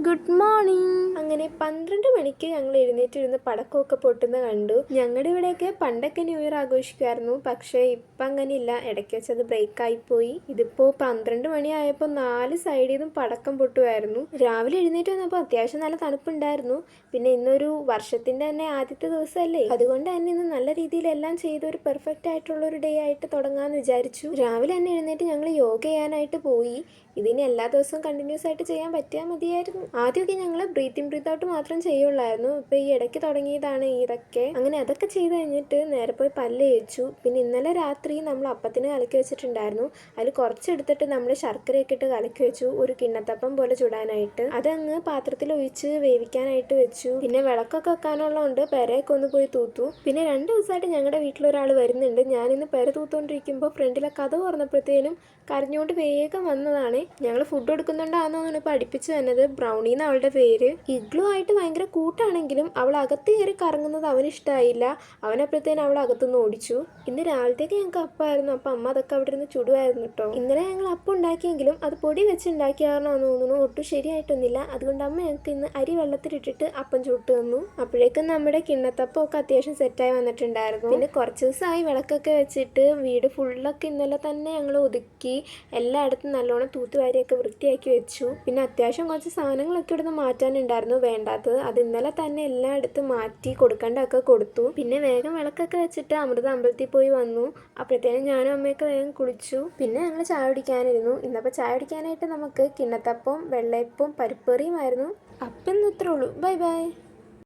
Good morning. അങ്ങനെ 12 മണിക്ക് ഞങ്ങൾ എഴുന്നേറ്റിരുന്ന് പടക്കമൊക്കെ പൊട്ടുന്ന കണ്ടു. ഞങ്ങളുടെ ഇവിടെയൊക്കെ പണ്ടൊക്കെ ന്യൂ ഇയർ ആഘോഷിക്കുമായിരുന്നു, പക്ഷേ ഇപ്പം അങ്ങനെയില്ല. ഇടയ്ക്ക് വെച്ചത് ബ്രേക്കായിപ്പോയി. ഇതിപ്പോൾ 12 മണിയായപ്പോൾ 4 സൈഡിൽ നിന്നും പടക്കം പൊട്ടുമായിരുന്നു. രാവിലെ എഴുന്നേറ്റ് വന്നപ്പോൾ അത്യാവശ്യം നല്ല തണുപ്പുണ്ടായിരുന്നു. പിന്നെ ഇന്നൊരു വർഷത്തിൻ്റെ തന്നെ ആദ്യത്തെ ദിവസമല്ലേ, അതുകൊണ്ട് തന്നെ ഇന്ന് നല്ല രീതിയിൽ എല്ലാം ചെയ്ത് ഒരു പെർഫെക്റ്റ് ആയിട്ടുള്ളൊരു ഡേ ആയിട്ട് തുടങ്ങാമെന്ന് വിചാരിച്ചു. രാവിലെ തന്നെ എഴുന്നേറ്റ് ഞങ്ങൾ യോഗ ചെയ്യാനായിട്ട് പോയി. ഇതിന് എല്ലാ ദിവസവും കണ്ടിന്യൂസ് ആയിട്ട് ചെയ്യാൻ പറ്റിയാൽ മതിയായിരുന്നു. ആദ്യമൊക്കെ ഞങ്ങൾ ബ്രീത്ത് ഇൻ ബ്രീത്ത് ഔട്ട് മാത്രം ചെയ്യുള്ളായിരുന്നു. ഇപ്പോൾ ഈ ഇടയ്ക്ക് തുടങ്ങിയതാണ് ഇതൊക്കെ. അങ്ങനെ അതൊക്കെ ചെയ്ത് കഴിഞ്ഞിട്ട് നേരെ പോയി പല്ല് തേച്ചു. പിന്നെ ഇന്നലെ രാത്രി നമ്മൾ അപ്പത്തിന് കലക്കി വെച്ചിട്ടുണ്ടായിരുന്നു. അതിൽ കുറച്ചെടുത്തിട്ട് നമ്മൾ ശർക്കരയൊക്കെ ഇട്ട് കലക്കി വെച്ചു, ഒരു കിണ്ണത്തപ്പം പോലെ ചുടാനായിട്ട്. അതങ്ങ് പാത്രത്തിൽ ഒഴിച്ച് വേവിക്കാനായിട്ട് വെച്ചു. പിന്നെ വിളക്കൊക്കെ വെക്കാനുള്ളതുകൊണ്ട് പെരയൊക്കെ ഒന്ന് പോയി തൂത്തു. പിന്നെ 2 ദിവസമായിട്ട് ഞങ്ങളുടെ വീട്ടിലൊരാൾ വരുന്നുണ്ട്. ഞാനിന്ന് പെര തൂത്തുകൊണ്ടിരിക്കുമ്പോൾ ഫ്രണ്ടിലെ കഥ തുറന്നപ്പോഴത്തേനും കരഞ്ഞുകൊണ്ട് വേഗം വന്നതാണ്. ഞങ്ങൾ ഫുഡ് കൊടുക്കുന്നുണ്ടാകുന്നതാണ് ഇപ്പോൾ അടുപ്പിച്ച് വന്നത്. ബ്രൗണി എന്ന് അവളുടെ പേര്. ഇഗ്ലു ആയിട്ട് ഭയങ്കര കൂട്ടാണെങ്കിലും അവൾ അകത്ത് കയറി കറങ്ങുന്നത് അവന് ഇഷ്ടമായില്ല. അവനപ്പോഴത്തേനും അവൾ അകത്തുനിന്ന് ഓടിച്ചു. ഇന്ന് രാവിലത്തേക്ക് ഞങ്ങൾക്ക് അപ്പമായിരുന്നു. അപ്പം അമ്മ അതൊക്കെ അവിടെ നിന്ന് ചുടുമായിരുന്നു കേട്ടോ. ഇന്നലെ ഞങ്ങൾ അപ്പം ഉണ്ടാക്കിയെങ്കിലും അത് പൊടി വെച്ച് ഉണ്ടാക്കിയ കാരണമെന്ന് തോന്നുന്നു ഒട്ടും ശരിയായിട്ടൊന്നുമില്ല. അതുകൊണ്ട് അമ്മ ഞങ്ങൾക്ക് ഇന്ന് അരി വെള്ളത്തിലിട്ടിട്ട് അപ്പം ചുട്ട് തന്നു. അപ്പോഴേക്കും നമ്മുടെ കിണ്ണത്തപ്പം ഒക്കെ അത്യാവശ്യം സെറ്റായി വന്നിട്ടുണ്ടായിരുന്നു. പിന്നെ കുറച്ച് ദിവസമായി വിളക്കൊക്കെ വെച്ചിട്ട് വീട് ഫുള്ളൊക്കെ ഇന്നലെ തന്നെ ഞങ്ങൾ ഒതുക്കി എല്ലായിടത്തും നല്ലോണം തൂത്തുവാരിയൊക്കെ വൃത്തിയാക്കി വെച്ചു. പിന്നെ അത്യാവശ്യം കുറച്ച് സാധനങ്ങളൊക്കെ ഇവിടുന്ന് മാറ്റാനുണ്ടായിരുന്നു, വേണ്ടാത്തത്. അത് ഇന്നലെ തന്നെ എല്ലായിടത്തും മാറ്റി കൊടുക്കേണ്ടതൊക്കെ കൊടുത്തു. പിന്നെ വേഗം വിളക്കൊക്കെ വെച്ചിട്ട് അമൃത അമ്പലത്തിൽ പോയി വന്നു. അപ്പോഴത്തേനും ഞാനും അമ്മയൊക്കെ വേഗം കുളിച്ചു. പിന്നെ ഞങ്ങൾ ചായ കുടിക്കാനിരുന്നു. ഇന്നപ്പോൾ ചായ കുടിക്കാനായിട്ട് നമുക്ക് കിണ്ണത്തപ്പവും വെള്ളയപ്പവും പരിപ്പറിയുമായിരുന്നു. അപ്പം ഇന്ന് ഇത്രേ ഉള്ളൂ. Bye bye.